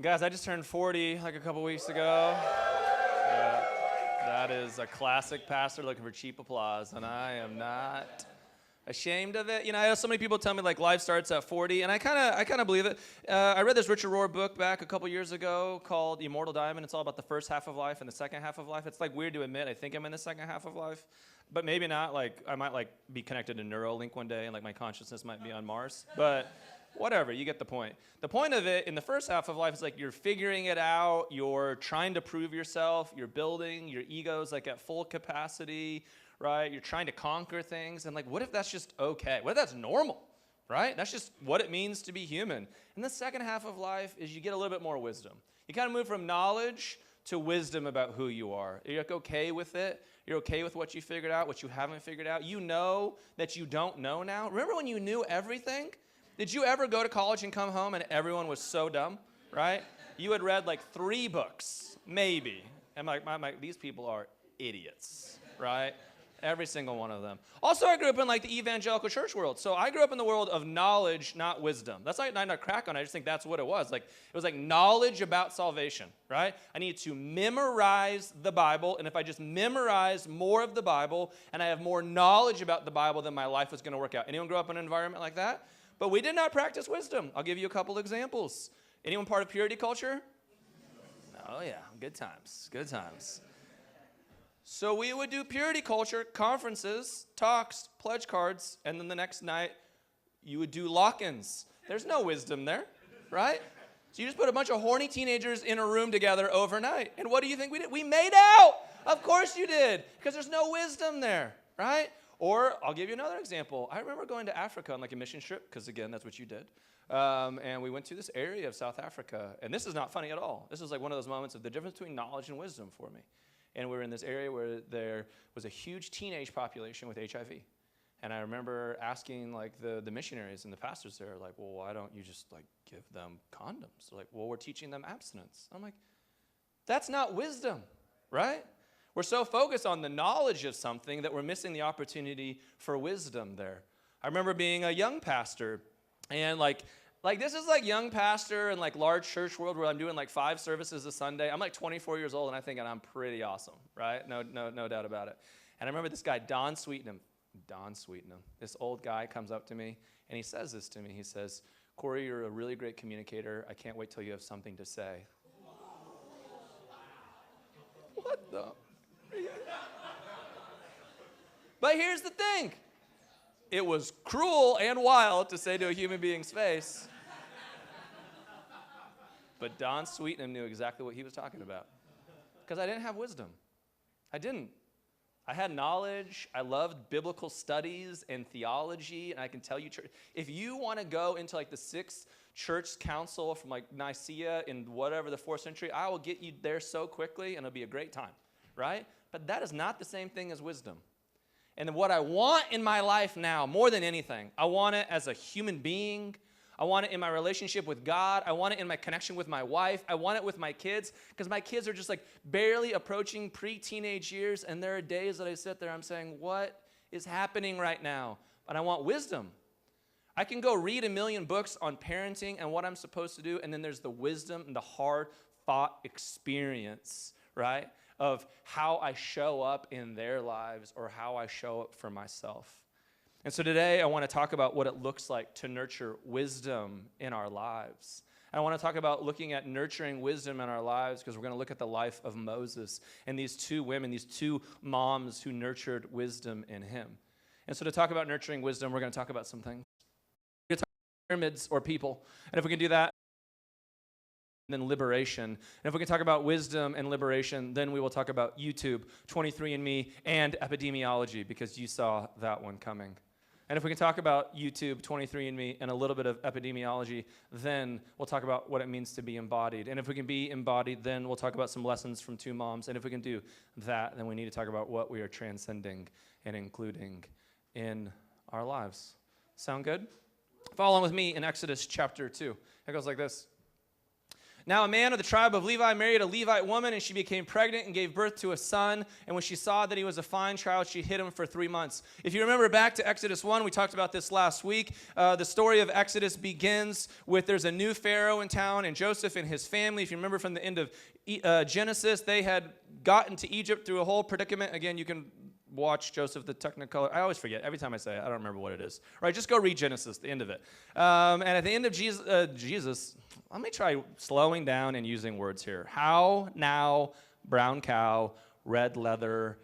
Guys, I just turned 40 like a couple weeks ago. That is a classic pastor looking for cheap applause, and I am not ashamed of it. You know, I have so many people tell me like life starts at 40, and I kind of believe it. I read this Richard Rohr book back a couple years ago called Immortal Diamond. It's all about the first half of life and the second half of life. It's like weird to admit I think I'm in the second half of life, but maybe not. Like I might like be connected to Neuralink one day, and like my consciousness might be on Mars, but whatever, you get the point. The point of it in the first half of life is like you're figuring it out, you're trying to prove yourself, you're building, your ego's like at full capacity, right? You're trying to conquer things, and like what if that's just okay? What if that's normal, right? That's just what it means to be human. And the second half of life is you get a little bit more wisdom. You kind of move from knowledge to wisdom about who you are. You're like okay with it. You're okay with what you figured out, what you haven't figured out. You know that you don't know now. Remember when you knew everything? Did you ever go to college and come home and everyone was so dumb, right? You had read like 3 books, maybe. And these people are idiots, right? Every single one of them. Also, I grew up in like the evangelical church world. So I grew up in the world of knowledge, not wisdom. That's not a crack on it. I just think that's what it was. Like it was like knowledge about salvation, right? I needed to memorize the Bible. And if I just memorize more of the Bible and I have more knowledge about the Bible, then my life was going to work out. Anyone grow up in an environment like that? But we did not practice wisdom. I'll give you a couple examples. Anyone part of purity culture? Oh yeah, good times, good times. So we would do purity culture, conferences, talks, pledge cards, and then the next night you would do lock-ins. There's no wisdom there, right? So you just put a bunch of horny teenagers in a room together overnight. And what do you think we did? We made out. Of course you did, because there's no wisdom there, right? Or I'll give you another example. I remember going to Africa on like a mission trip, because again, that's what you did. And we went to this area of South Africa. And this is not funny at all. This is like one of those moments of the difference between knowledge and wisdom for me. And we were in this area where there was a huge teenage population with HIV. And I remember asking like the missionaries and the pastors there, like, well, why don't you just like give them condoms? They're like, well, we're teaching them abstinence. I'm like, that's not wisdom, right? We're so focused on the knowledge of something that we're missing the opportunity for wisdom there. I remember being a young pastor, and like this is like young pastor and like large church world where I'm doing like 5 services a Sunday. I'm like 24 years old, and I think I'm pretty awesome, right? No doubt about it. And I remember this guy, Don Sweetenham, this old guy comes up to me, and he says this to me. He says, Cory, you're a really great communicator. I can't wait till you have something to say. What the? But here's the thing. It was cruel and wild to say to a human being's face. But Don Sweetenham knew exactly what he was talking about. Because I didn't have wisdom. I didn't. I had knowledge. I loved biblical studies and theology. And I can tell you, if you want to go into like the 6th church council from like Nicaea in whatever the 4th century, I will get you there so quickly and it'll be a great time, right? But that is not the same thing as wisdom. And what I want in my life now, more than anything, I want it as a human being. I want it in my relationship with God. I want it in my connection with my wife. I want it with my kids, because my kids are just like barely approaching pre-teenage years, and there are days that I sit there, I'm saying, what is happening right now? But I want wisdom. I can go read 1,000,000 books on parenting and what I'm supposed to do, and then there's the wisdom and the hard-fought experience, right, of how I show up in their lives or how I show up for myself. And so today I want to talk about what it looks like to nurture wisdom in our lives. I want to talk about looking at nurturing wisdom in our lives, because we're going to look at the life of Moses and these 2 women, these 2 moms who nurtured wisdom in him. And so to talk about nurturing wisdom, we're going to talk about some things. We're going to talk about pyramids or people. And if we can do that, then liberation. And if we can talk about wisdom and liberation, then we will talk about YouTube, 23andMe, and epidemiology, because you saw that one coming. And if we can talk about YouTube, 23andMe, and a little bit of epidemiology, then we'll talk about what it means to be embodied. And if we can be embodied, then we'll talk about some lessons from 2 moms. And if we can do that, then we need to talk about what we are transcending and including in our lives. Sound good? Follow along with me in Exodus chapter 2. It goes like this. Now a man of the tribe of Levi married a Levite woman, and she became pregnant and gave birth to a son. And when she saw that he was a fine child, she hid him for 3 months. If you remember back to Exodus 1, we talked about this last week. The story of Exodus begins with there's a new Pharaoh in town, and Joseph and his family. If you remember from the end of Genesis, they had gotten to Egypt through a whole predicament. Again, you can watch Joseph the Technicolor. I always forget. Every time I say it, I don't remember what it is. All right, just go read Genesis, the end of it. And at the end of Jesus, let me try slowing down and using words here. How, now, brown cow, red leather,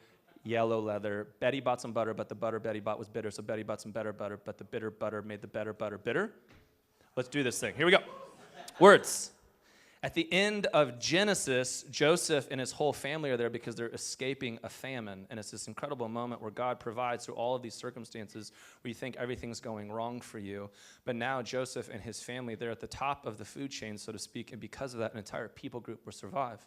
yellow leather. Betty bought some butter, but the butter Betty bought was bitter, so Betty bought some better butter, but the bitter butter made the better butter bitter. Let's do this thing. Here we go. Words. At the end of Genesis, Joseph and his whole family are there because they're escaping a famine. And it's this incredible moment where God provides through all of these circumstances where you think everything's going wrong for you. But now Joseph and his family, they're at the top of the food chain, so to speak. And because of that, an entire people group will survive.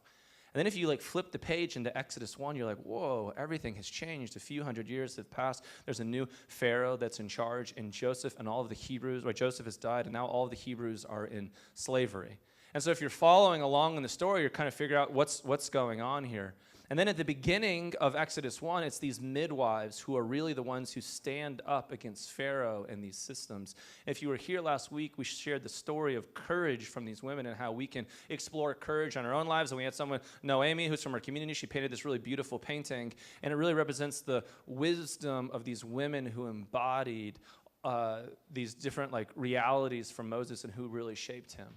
And then if you flip the page into Exodus 1, you're like, whoa, everything has changed. A few hundred years have passed. There's a new Pharaoh that's in charge. And Joseph and all of the Hebrews, Joseph has died, and now all of the Hebrews are in slavery. And so if you're following along in the story, you're kind of figuring out what's going on here. And then at the beginning of Exodus 1, it's these midwives who are really the ones who stand up against Pharaoh and these systems. If you were here last week, we shared the story of courage from these women and how we can explore courage on our own lives. And we had someone, Noemi, who's from our community. She painted this really beautiful painting. And it really represents the wisdom of these women who embodied these different realities from Moses and who really shaped him.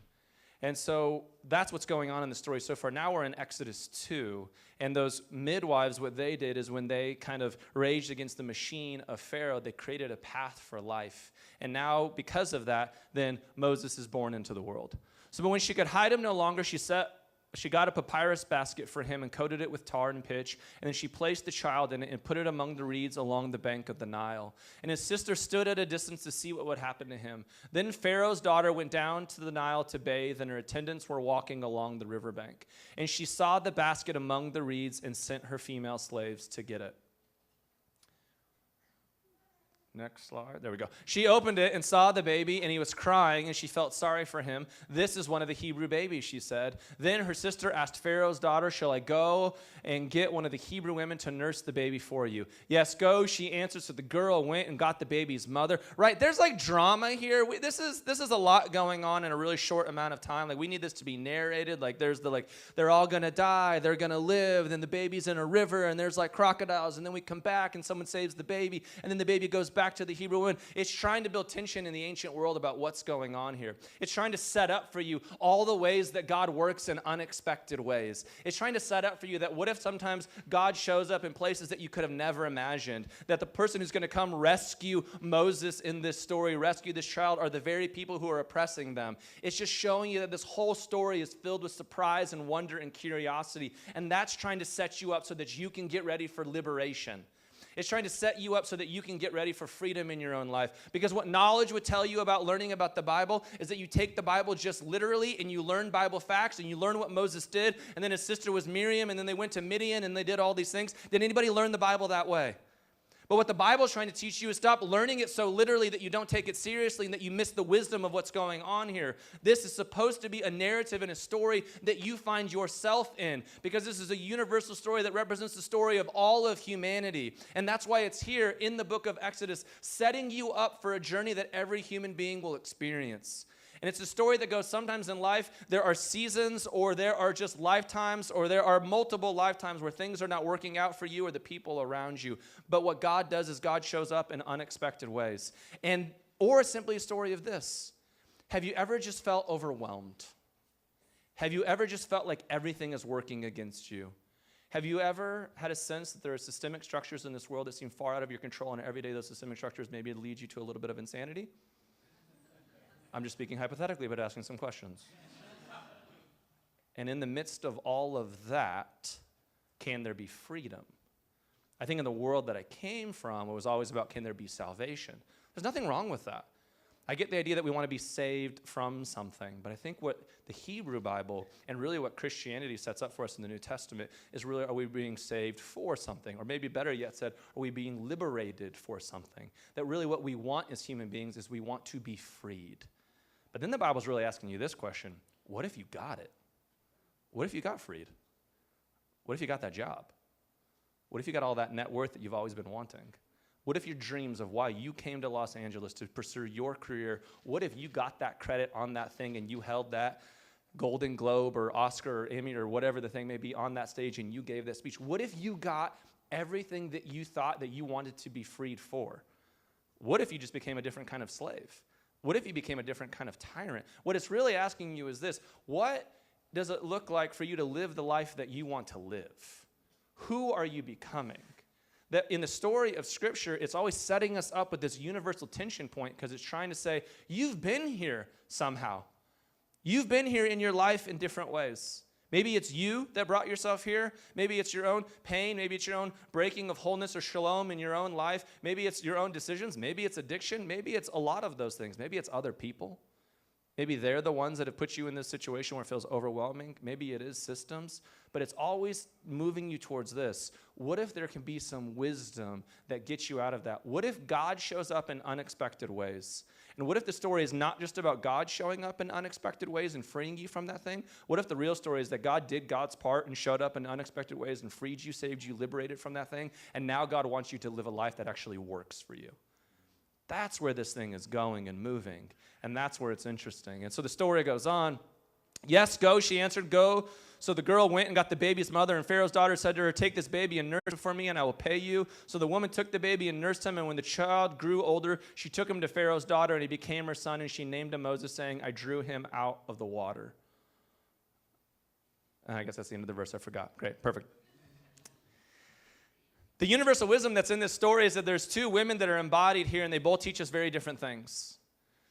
And so that's what's going on in the story so far. Now we're in Exodus 2, and those midwives, what they did is when they kind of raged against the machine of Pharaoh, they created a path for life. And now, because of that, then Moses is born into the world. So but when she could hide him no longer, she got a papyrus basket for him and coated it with tar and pitch, and then she placed the child in it and put it among the reeds along the bank of the Nile. And his sister stood at a distance to see what would happen to him. Then Pharaoh's daughter went down to the Nile to bathe, and her attendants were walking along the riverbank. And she saw the basket among the reeds and sent her female slaves to get it. Next slide. There we go. She opened it and saw the baby, and he was crying, and she felt sorry for him. This is one of the Hebrew babies, she said. Then her sister asked Pharaoh's daughter, shall I go and get one of the Hebrew women to nurse the baby for you? Yes, go, she answered. So the girl went and got the baby's mother. Right, there's drama here. This is a lot going on in a really short amount of time. We need this to be narrated. There's they're all going to die, they're going to live, then the baby's in a river, and there's crocodiles, and then we come back, and someone saves the baby, and then the baby goes back to the Hebrew woman. It's trying to build tension in the ancient world about what's going on here. It's trying to set up for you all the ways that God works in unexpected ways. It's trying to set up for you that what if sometimes God shows up in places that you could have never imagined, that the person who's going to come rescue Moses in this story, rescue this child, are the very people who are oppressing them. It's just showing you that this whole story is filled with surprise and wonder and curiosity, and that's trying to set you up so that you can get ready for liberation. It's trying to set you up so that you can get ready for freedom in your own life. Because what knowledge would tell you about learning about the Bible is that you take the Bible just literally and you learn Bible facts and you learn what Moses did, and then his sister was Miriam, and then they went to Midian and they did all these things. Did anybody learn the Bible that way? But what the Bible is trying to teach you is stop learning it so literally that you don't take it seriously and that you miss the wisdom of what's going on here. This is supposed to be a narrative and a story that you find yourself in, because this is a universal story that represents the story of all of humanity. And that's why it's here in the book of Exodus, setting you up for a journey that every human being will experience. And it's a story that goes sometimes in life, there are seasons, or there are just lifetimes, or there are multiple lifetimes where things are not working out for you or the people around you. But what God does is God shows up in unexpected ways. Or simply a story of this. Have you ever just felt overwhelmed? Have you ever just felt like everything is working against you? Have you ever had a sense that there are systemic structures in this world that seem far out of your control, and every day those systemic structures maybe lead you to a little bit of insanity? I'm just speaking hypothetically, but asking some questions. And in the midst of all of that, can there be freedom? I think in the world that I came from, it was always about, can there be salvation? There's nothing wrong with that. I get the idea that we want to be saved from something, but I think what the Hebrew Bible and really what Christianity sets up for us in the New Testament is really, are we being saved for something? Or maybe better yet said, are we being liberated for something? That really what we want as human beings is we want to be freed. But then the Bible's really asking you this question: what if you got it? what if you got freed? What if you got that job? What if you got all that net worth that you've always been wanting? What if your dreams of why you came to Los Angeles to pursue your career, what if you got that credit on that thing and you held that Golden Globe or Oscar or Emmy or whatever the thing may be on that stage and you gave that speech? What if you got everything that you thought that you wanted to be freed for? What if you just became a different kind of slave? What if you became a different kind of tyrant? What it's really asking you is this: what does it look like for you to live the life that you want to live? Who are you becoming? That in the story of Scripture, it's always setting us up with this universal tension point because it's trying to say, you've been here somehow. You've been here in your life in different ways. Maybe it's you that brought yourself here. Maybe it's your own pain. Maybe it's your own breaking of wholeness or shalom in your own life. Maybe it's your own decisions. Maybe it's addiction. Maybe it's a lot of those things. Maybe it's other people. Maybe they're the ones that have put you in this situation where it feels overwhelming. Maybe it is systems. But it's always moving you towards this. What if there can be some wisdom that gets you out of that? What if God shows up in unexpected ways? And what if the story is not just about God showing up in unexpected ways and freeing you from that thing? What if the real story is that God did God's part and showed up in unexpected ways and freed you, saved you, liberated from that thing, and now God wants you to live a life that actually works for you? That's where this thing is going and moving, and that's where it's interesting. And so the story goes on. Yes, go, she answered, go. So the girl went and got the baby's mother, and Pharaoh's daughter said to her, take this baby and nurse him for me, and I will pay you. So the woman took the baby and nursed him, and when the child grew older, she took him to Pharaoh's daughter, and he became her son, and she named him Moses, saying, I drew him out of the water. And I guess that's the end of the verse. I forgot. Great. Perfect. The universal wisdom that's in this story is that there's two women that are embodied here, and they both teach us very different things.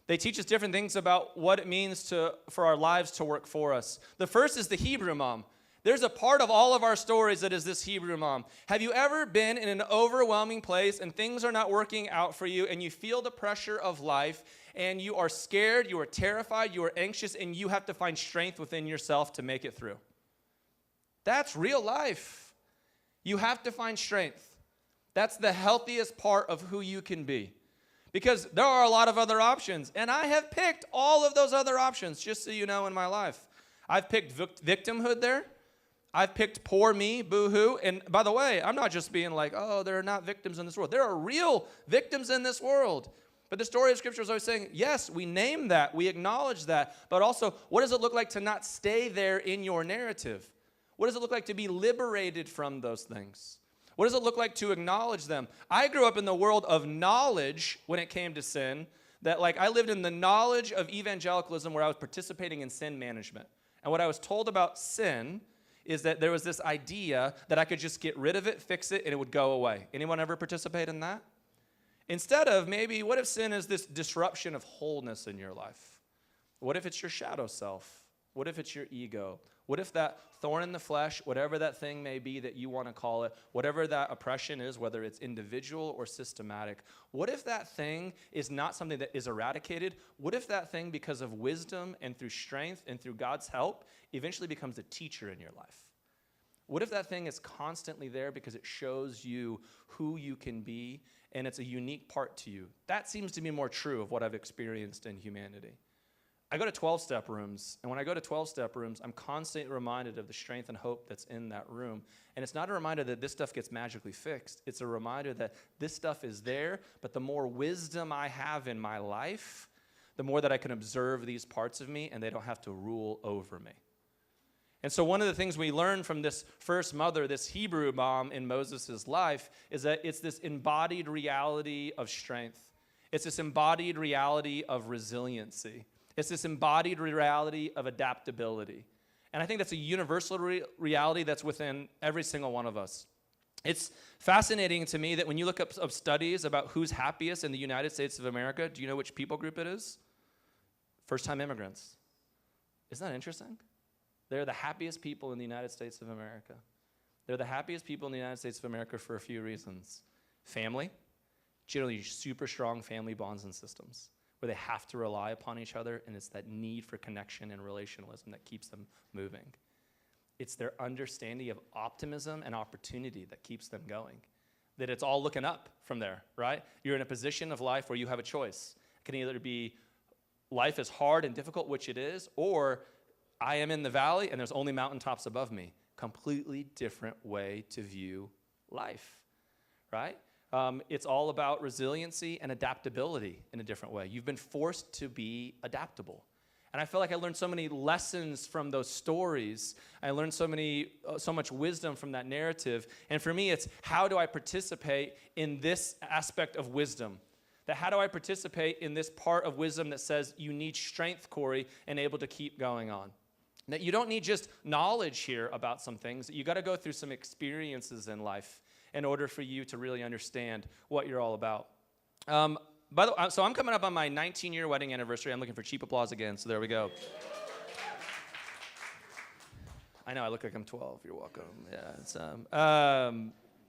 They teach us different things about what it means for our lives to work for us. The first is the Hebrew mom. There's a part of all of our stories that is this Hebrew mom. Have you ever been in an overwhelming place and things are not working out for you and you feel the pressure of life and you are scared, you are terrified, you are anxious, and you have to find strength within yourself to make it through? That's real life. You have to find strength. That's the healthiest part of who you can be. Because there are a lot of other options, and I have picked all of those other options, just so you know, in my life. I've picked victimhood there. I've picked poor me, boo-hoo. And by the way, I'm not just being like, oh, there are not victims in this world. There are real victims in this world. But the story of Scripture is always saying, yes, we name that, we acknowledge that, but also, what does it look like to not stay there in your narrative? What does it look like to be liberated from those things? What does it look like to acknowledge them? I grew up in the world of knowledge when it came to sin, that I lived in the knowledge of evangelicalism where I was participating in sin management. And what I was told about sin is that there was this idea that I could just get rid of it, fix it, and it would go away. Anyone ever participate in that? Instead of maybe, what if sin is this disruption of wholeness in your life? What if it's your shadow self? What if it's your ego? What if that thorn in the flesh, whatever that thing may be that you want to call it, whatever that oppression is, whether it's individual or systematic, what if that thing is not something that is eradicated? What if that thing, because of wisdom and through strength and through God's help, eventually becomes a teacher in your life? What if that thing is constantly there because it shows you who you can be and it's a unique part to you? That seems to be more true of what I've experienced in humanity. I go to 12-step rooms, and when I go to 12-step rooms, I'm constantly reminded of the strength and hope that's in that room. And it's not a reminder that this stuff gets magically fixed. It's a reminder that this stuff is there, but the more wisdom I have in my life, the more that I can observe these parts of me, and they don't have to rule over me. And so one of the things we learn from this first mother, this Hebrew mom in Moses' life, is that it's this embodied reality of strength. It's this embodied reality of resiliency. It's this embodied reality of adaptability. And I think that's a universal reality that's within every single one of us. It's fascinating to me that when you look up studies about who's happiest in the United States of America, do you know which people group it is? First-time immigrants. Isn't that interesting? They're the happiest people in the United States of America. They're the happiest people in the United States of America for a few reasons. Family, generally super strong family bonds and systems, where they have to rely upon each other, and it's that need for connection and relationalism that keeps them moving. It's their understanding of optimism and opportunity that keeps them going, that it's all looking up from there, right? You're in a position of life where you have a choice. It can either be life is hard and difficult, which it is, or I am in the valley and there's only mountaintops above me. Completely different way to view life, right? It's all about resiliency and adaptability in a different way. You've been forced to be adaptable. And I feel like I learned so many lessons from those stories. I learned so much wisdom from that narrative. And for me, it's how do I participate in this aspect of wisdom? That how do I participate in this part of wisdom that says you need strength, Cory, and able to keep going on? That you don't need just knowledge here about some things. You got to go through some experiences in life in order for you to really understand what you're all about. By the way, so I'm coming up on my 19-year wedding anniversary. I'm looking for cheap applause again, so there we go. I know, I look like I'm 12. You're welcome. Yeah, it's,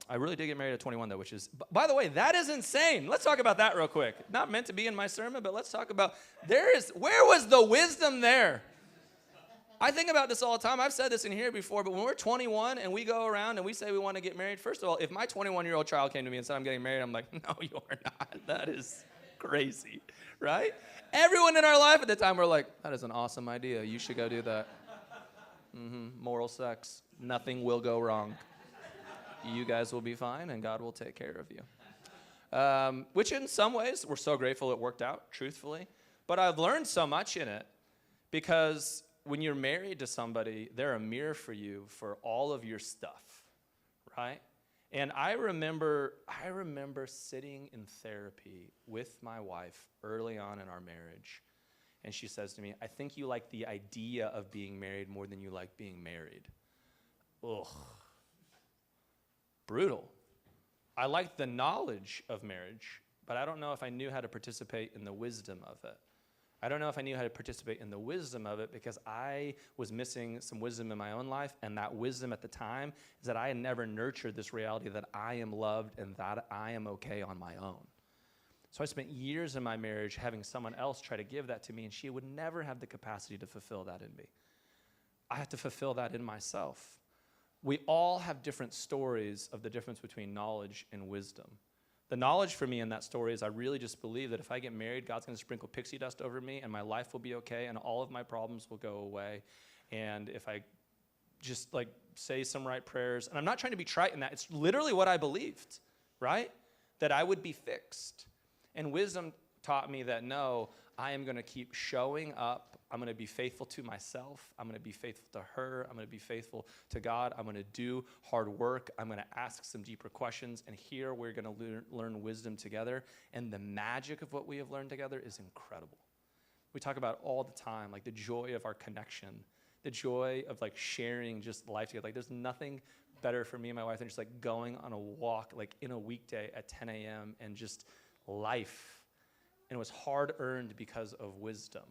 I really did get married at 21, though, which is, by the way, that is insane. Let's talk about that real quick. Not meant to be in my sermon, but let's talk about, where was the wisdom there? I think about this all the time. I've said this in here before, but when we're 21 and we go around and we say we want to get married, first of all, if my 21-year-old child came to me and said I'm getting married, I'm like, no, you are not. That is crazy, right? Everyone in our life at the time were like, that is an awesome idea. You should go do that. Moral sex. Nothing will go wrong. You guys will be fine, and God will take care of you. Which in some ways, we're so grateful it worked out, truthfully. But I've learned so much in it because when you're married to somebody, they're a mirror for you for all of your stuff, right? And I remember sitting in therapy with my wife early on in our marriage, and she says to me, I think you like the idea of being married more than you like being married. Ugh. Brutal. I liked the knowledge of marriage, but I don't know if I knew how to participate in the wisdom of it. I don't know if I knew how to participate in the wisdom of it because I was missing some wisdom in my own life, and that wisdom at the time is that I had never nurtured this reality that I am loved and that I am okay on my own. So I spent years in my marriage having someone else try to give that to me, and she would never have the capacity to fulfill that in me. I have to fulfill that in myself. We all have different stories of the difference between knowledge and wisdom. The knowledge for me in that story is I really just believe that if I get married, God's going to sprinkle pixie dust over me and my life will be okay and all of my problems will go away. And if I just say some right prayers, and I'm not trying to be trite in that, it's literally what I believed, right? That I would be fixed. And wisdom taught me that no, I am going to keep showing up. I'm going to be faithful to myself. I'm going to be faithful to her. I'm going to be faithful to God. I'm going to do hard work. I'm going to ask some deeper questions. And here we're going to learn wisdom together. And the magic of what we have learned together is incredible. We talk about all the time, the joy of our connection, the joy of sharing just life together. There's nothing better for me and my wife than just going on a walk in a weekday at 10 a.m. and just life. And it was hard earned because of wisdom.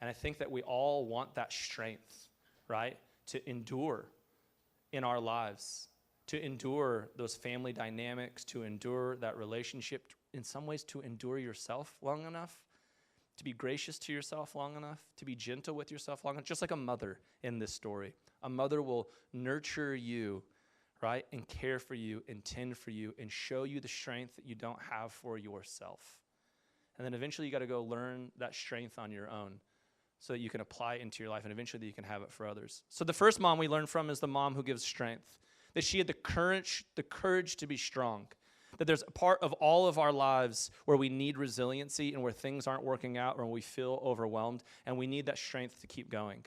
And I think that we all want that strength, right? To endure in our lives, to endure those family dynamics, to endure that relationship, in some ways to endure yourself long enough, to be gracious to yourself long enough, to be gentle with yourself long enough, just like a mother in this story. A mother will nurture you, right? And care for you and tend for you and show you the strength that you don't have for yourself. And then eventually you got to go learn that strength on your own so that you can apply it into your life and eventually that you can have it for others. So the first mom we learn from is the mom who gives strength, that she had the courage to be strong, that there's a part of all of our lives where we need resiliency and where things aren't working out or we feel overwhelmed, and we need that strength to keep going.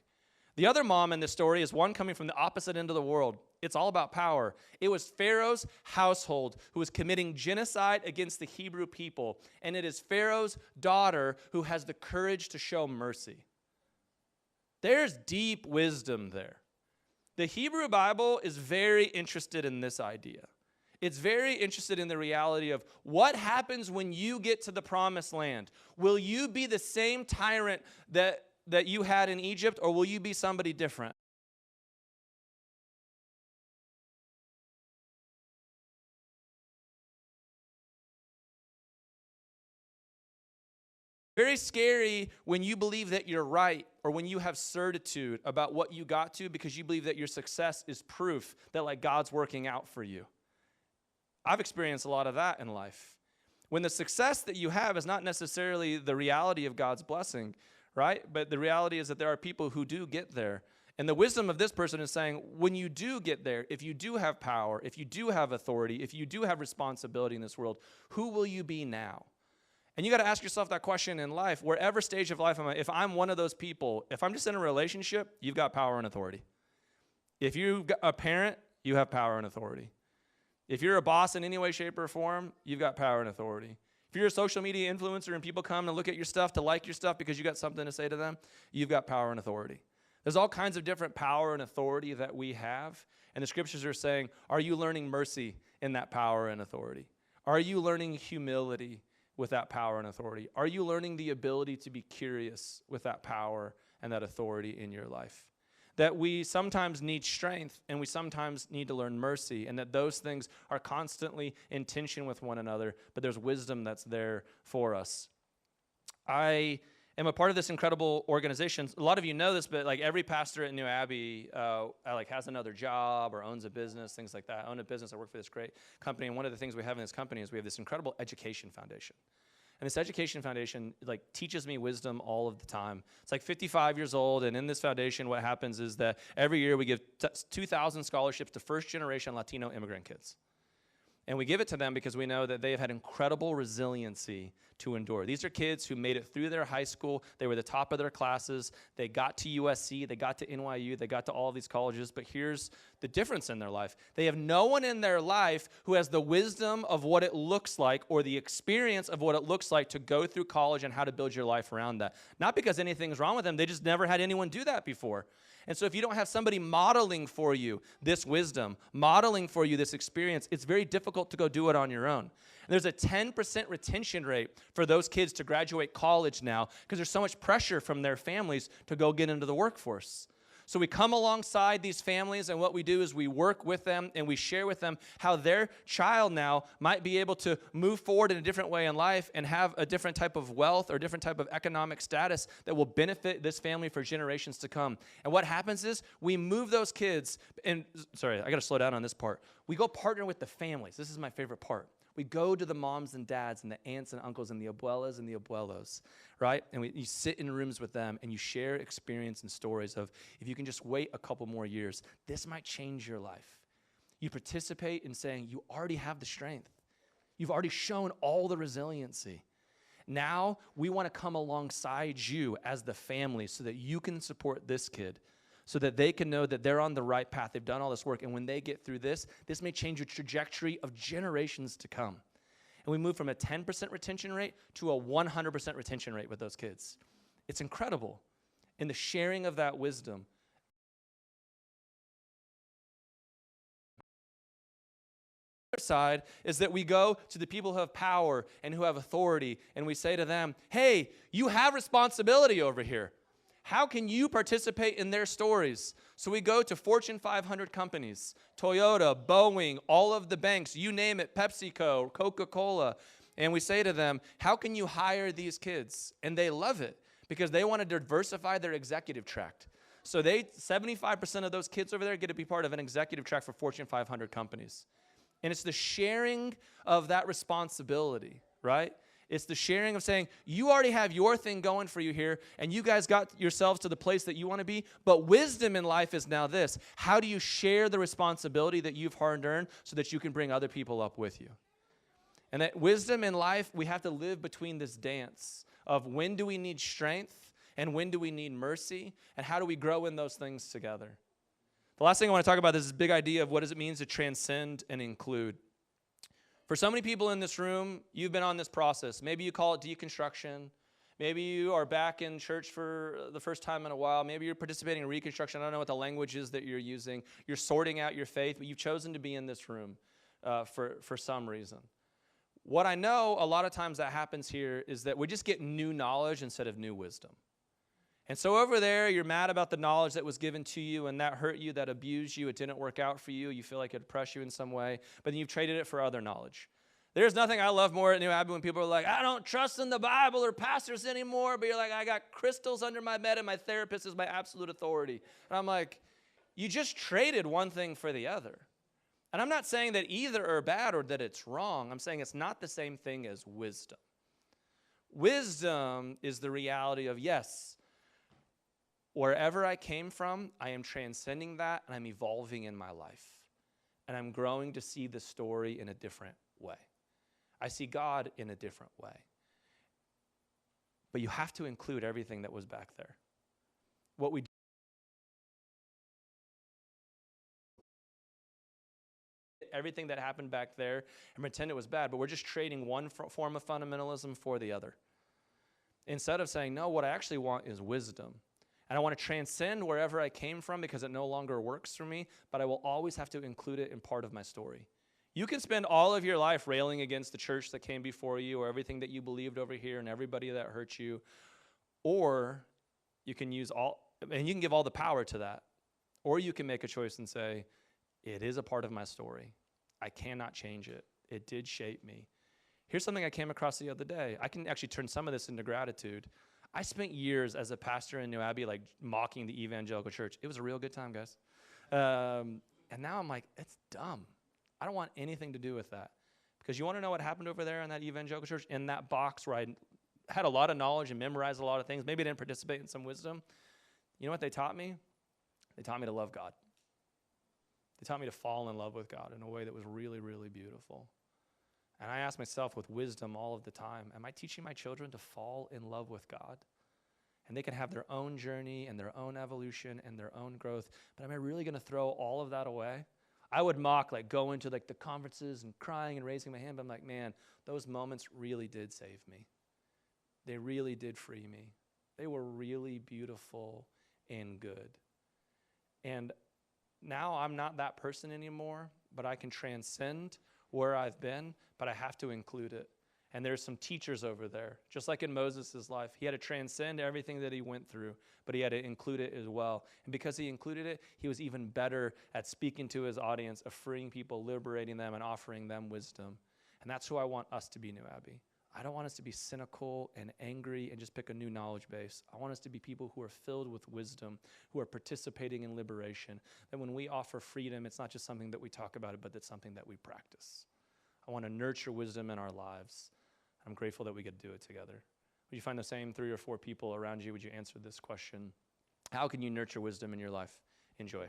The other mom in this story is one coming from the opposite end of the world. It's all about power. It was Pharaoh's household who was committing genocide against the Hebrew people, and it is Pharaoh's daughter who has the courage to show mercy. There's deep wisdom there. The Hebrew Bible is very interested in this idea. It's very interested in the reality of what happens when you get to the promised land. Will you be the same tyrant that you had in Egypt, or will you be somebody different? Very scary when you believe that you're right or when you have certitude about what you got to because you believe that your success is proof that God's working out for you. I've experienced a lot of that in life. When the success that you have is not necessarily the reality of God's blessing, right? But the reality is that there are people who do get there. And the wisdom of this person is saying, when you do get there, if you do have power, if you do have authority, if you do have responsibility in this world, who will you be now? And you got to ask yourself that question in life, wherever stage of life I'm at. If I'm one of those people, if I'm just in a relationship, you've got power and authority. If you're a parent, you have power and authority. If you're a boss in any way, shape, or form, you've got power and authority. If you're a social media influencer and people come and look at your stuff to like your stuff because you got something to say to them, you've got power and authority. There's all kinds of different power and authority that we have. And the scriptures are saying, are you learning mercy in that power and authority? Are you learning humility with that power and authority? Are you learning the ability to be curious with that power and that authority in your life? That we sometimes need strength and we sometimes need to learn mercy, and that those things are constantly in tension with one another, but there's wisdom that's there for us. I am a part of this incredible organization. A lot of you know this, but like every pastor at New Abbey has another job or owns a business, things like that. I own a business. I work for this great company, and one of the things we have in this company is we have this incredible education foundation. And this education foundation teaches me wisdom all of the time. It's like 55 years old, and in this foundation, what happens is that every year we give 2,000 scholarships to first-generation Latino immigrant kids. And we give it to them because we know that they have had incredible resiliency to endure. These are kids who made it through their high school. They were the top of their classes. They got to USC. They got to NYU. They got to all of these colleges. But here's the difference in their life. They have no one in their life who has the wisdom of what it looks like or the experience of what it looks like to go through college and how to build your life around that. Not because anything's wrong with them. They just never had anyone do that before. And so if you don't have somebody modeling for you this wisdom, modeling for you this experience, it's very difficult to go do it on your own. And there's a 10% retention rate for those kids to graduate college now because there's so much pressure from their families to go get into the workforce. So we come alongside these families, and what we do is we work with them and we share with them how their child now might be able to move forward in a different way in life and have a different type of wealth or different type of economic status that will benefit this family for generations to come. And what happens is we move those kids, and sorry, I got to slow down on this part. We go partner with the families. This is my favorite part. We go to the moms and dads and the aunts and uncles and the abuelas and the abuelos, right? And you sit in rooms with them and you share experience and stories of, if you can just wait a couple more years, this might change your life. You participate in saying, you already have the strength. You've already shown all the resiliency. Now we want to come alongside you as the family so that you can support this kid, so that they can know that they're on the right path. They've done all this work, and when they get through this may change the trajectory of generations to come. And we move from a 10% retention rate to a 100% retention rate with those kids. It's incredible. In the sharing of that wisdom, the other side is that we go to the people who have power and who have authority, and we say to them, hey, you have responsibility over here. How can you participate in their stories? So we go to Fortune 500 companies, Toyota, Boeing, all of the banks, you name it, PepsiCo, Coca-Cola, and we say to them, how can you hire these kids? And they love it because they want to diversify their executive track. So 75% of those kids over there get to be part of an executive track for Fortune 500 companies. And it's the sharing of that responsibility, right? It's the sharing of saying, you already have your thing going for you here, and you guys got yourselves to the place that you want to be, but wisdom in life is now this. How do you share the responsibility that you've hard-earned so that you can bring other people up with you? And that wisdom in life, we have to live between this dance of when do we need strength and when do we need mercy, and how do we grow in those things together? The last thing I want to talk about is this big idea of what does it mean to transcend and include. For so many people in this room, you've been on this process. Maybe you call it deconstruction. Maybe you are back in church for the first time in a while. Maybe you're participating in reconstruction. I don't know what the language is that you're using. You're sorting out your faith, but you've chosen to be in this room for some reason. What I know a lot of times that happens here is that we just get new knowledge instead of new wisdom. And so over there, you're mad about the knowledge that was given to you, and that hurt you, that abused you, it didn't work out for you, you feel like it oppressed you in some way, but then you've traded it for other knowledge. There's nothing I love more at New Abbey when people are like, I don't trust in the Bible or pastors anymore, but you're like, I got crystals under my bed and my therapist is my absolute authority. And I'm like, you just traded one thing for the other. And I'm not saying that either are bad or that it's wrong. I'm saying it's not the same thing as wisdom. Wisdom is the reality of, yes, Wherever I came from, I am transcending that, and I'm evolving in my life. And I'm growing to see the story in a different way. I see God in a different way. But you have to include everything that was back there. What we everything that happened back there and pretend it was bad, but we're just trading one form of fundamentalism for the other. Instead of saying, no, what I actually want is wisdom. And I want to transcend wherever I came from because it no longer works for me, but I will always have to include it in part of my story. You can spend all of your life railing against the church that came before you or everything that you believed over here and everybody that hurt you, or you can use and you can give all the power to that. Or you can make a choice and say, it is a part of my story. I cannot change it. It did shape me. Here's something I came across the other day. I can actually turn some of this into gratitude. I spent years as a pastor in New Abbey, like mocking the evangelical church. It was a real good time, guys. And now I'm like, it's dumb. I don't want anything to do with that. Because you want to know what happened over there in that evangelical church? In that box where I had a lot of knowledge and memorized a lot of things, maybe I didn't participate in some wisdom. You know what they taught me? They taught me to love God. They taught me to fall in love with God in a way that was really, really beautiful. And I ask myself with wisdom all of the time, am I teaching my children to fall in love with God? And they can have their own journey and their own evolution and their own growth, but am I really going to throw all of that away? I would mock, like, go into like the conferences and crying and raising my hand, but I'm like, man, those moments really did save me. They really did free me. They were really beautiful and good. And now I'm not that person anymore, but I can transcend where I've been, but I have to include it. And there's some teachers over there, just like in Moses' life. He had to transcend everything that he went through, but he had to include it as well. And because he included it, he was even better at speaking to his audience, of freeing people, liberating them, and offering them wisdom. And that's who I want us to be, New Abbey. I don't want us to be cynical and angry and just pick a new knowledge base. I want us to be people who are filled with wisdom, who are participating in liberation. That when we offer freedom, it's not just something that we talk about, but it's something that we practice. I want to nurture wisdom in our lives. I'm grateful that we get to do it together. Would you find the same 3 or 4 people around you? Would you answer this question? How can you nurture wisdom in your life? Enjoy.